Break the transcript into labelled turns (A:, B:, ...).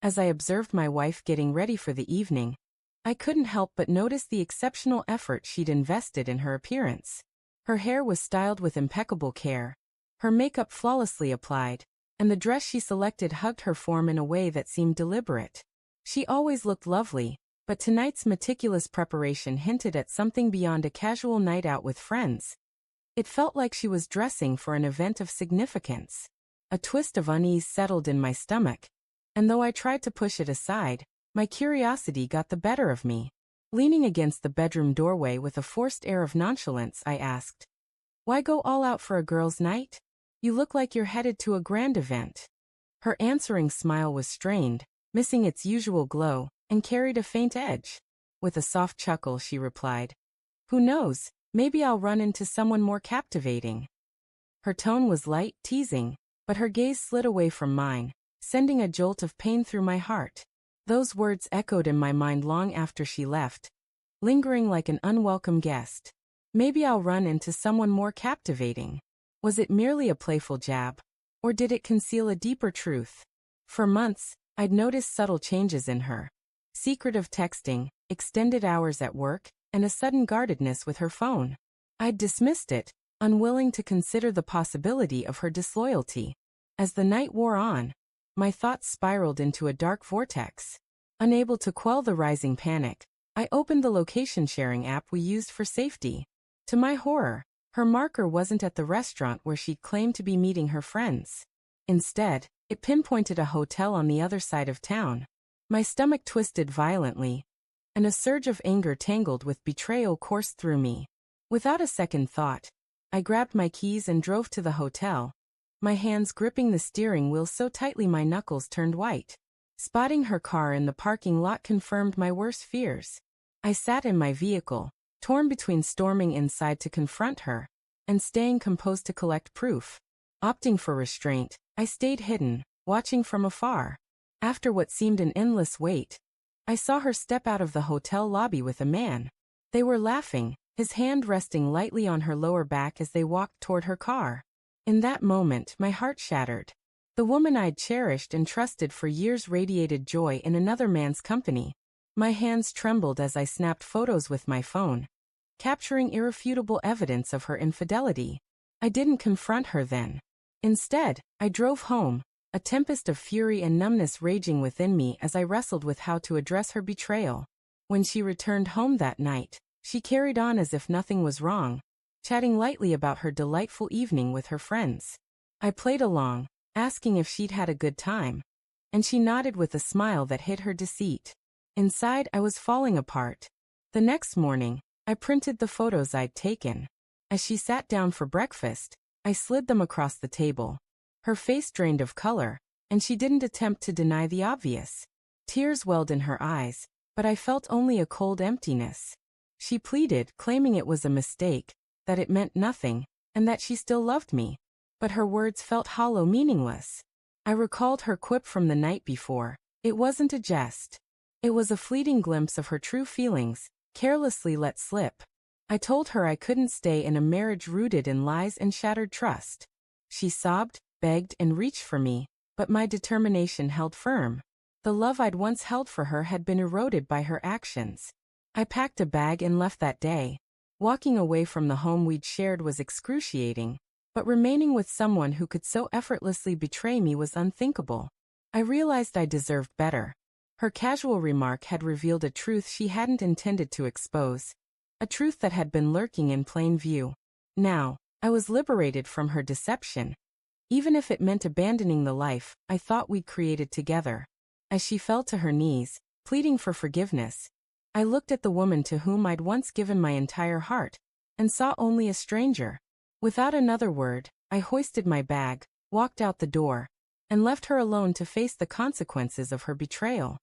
A: As I observed my wife getting ready for the evening, I couldn't help but notice the exceptional effort she'd invested in her appearance. Her hair was styled with impeccable care, her makeup flawlessly applied, and the dress she selected hugged her form in a way that seemed deliberate. She always looked lovely, but tonight's meticulous preparation hinted at something beyond a casual night out with friends. It felt like she was dressing for an event of significance. A twist of unease settled in my stomach, and though I tried to push it aside, my curiosity got the better of me. Leaning against the bedroom doorway with a forced air of nonchalance, I asked, "Why go all out for a girls' night? You look like you're headed to a grand event." Her answering smile was strained, missing its usual glow, and carried a faint edge. With a soft chuckle, she replied, "Who knows, maybe I'll run into someone more captivating." Her tone was light, teasing, but her gaze slid away from mine, sending a jolt of pain through my heart. Those words echoed in my mind long after she left, lingering like an unwelcome guest. Maybe I'll run into someone more captivating. Was it merely a playful jab, or did it conceal a deeper truth? For months, I'd noticed subtle changes in her. Secretive texting, extended hours at work, and a sudden guardedness with her phone. I'd dismissed it, unwilling to consider the possibility of her disloyalty. As the night wore on, my thoughts spiraled into a dark vortex. Unable to quell the rising panic, I opened the location-sharing app we used for safety. To my horror, her marker wasn't at the restaurant where she'd claimed to be meeting her friends. Instead, it pinpointed a hotel on the other side of town. My stomach twisted violently, and a surge of anger tangled with betrayal coursed through me. Without a second thought, I grabbed my keys and drove to the hotel, my hands gripping the steering wheel so tightly my knuckles turned white. Spotting her car in the parking lot confirmed my worst fears. I sat in my vehicle, torn between storming inside to confront her and staying composed to collect proof. Opting for restraint, I stayed hidden, watching from afar. After what seemed an endless wait, I saw her step out of the hotel lobby with a man. They were laughing, his hand resting lightly on her lower back as they walked toward her car. In that moment, my heart shattered. The woman I'd cherished and trusted for years radiated joy in another man's company. My hands trembled as I snapped photos with my phone, capturing irrefutable evidence of her infidelity. I didn't confront her then. Instead, I drove home, a tempest of fury and numbness raging within me as I wrestled with how to address her betrayal. When she returned home that night, she carried on as if nothing was wrong, chatting lightly about her delightful evening with her friends. I played along, asking if she'd had a good time, and she nodded with a smile that hid her deceit. Inside, I was falling apart. The next morning, I printed the photos I'd taken. As she sat down for breakfast, I slid them across the table. Her face drained of color, and she didn't attempt to deny the obvious. Tears welled in her eyes, but I felt only a cold emptiness. She pleaded, claiming it was a mistake, that it meant nothing, and that she still loved me. But her words felt hollow, meaningless. I recalled her quip from the night before. It wasn't a jest. It was a fleeting glimpse of her true feelings, carelessly let slip. I told her I couldn't stay in a marriage rooted in lies and shattered trust. She sobbed, begged, and reached for me, but my determination held firm. The love I'd once held for her had been eroded by her actions. I packed a bag and left that day. Walking away from the home we'd shared was excruciating, but remaining with someone who could so effortlessly betray me was unthinkable. I realized I deserved better. Her casual remark had revealed a truth she hadn't intended to expose, a truth that had been lurking in plain view. Now, I was liberated from her deception, even if it meant abandoning the life I thought we'd created together. As she fell to her knees, pleading for forgiveness, I looked at the woman to whom I'd once given my entire heart, and saw only a stranger. Without another word, I hoisted my bag, walked out the door, and left her alone to face the consequences of her betrayal.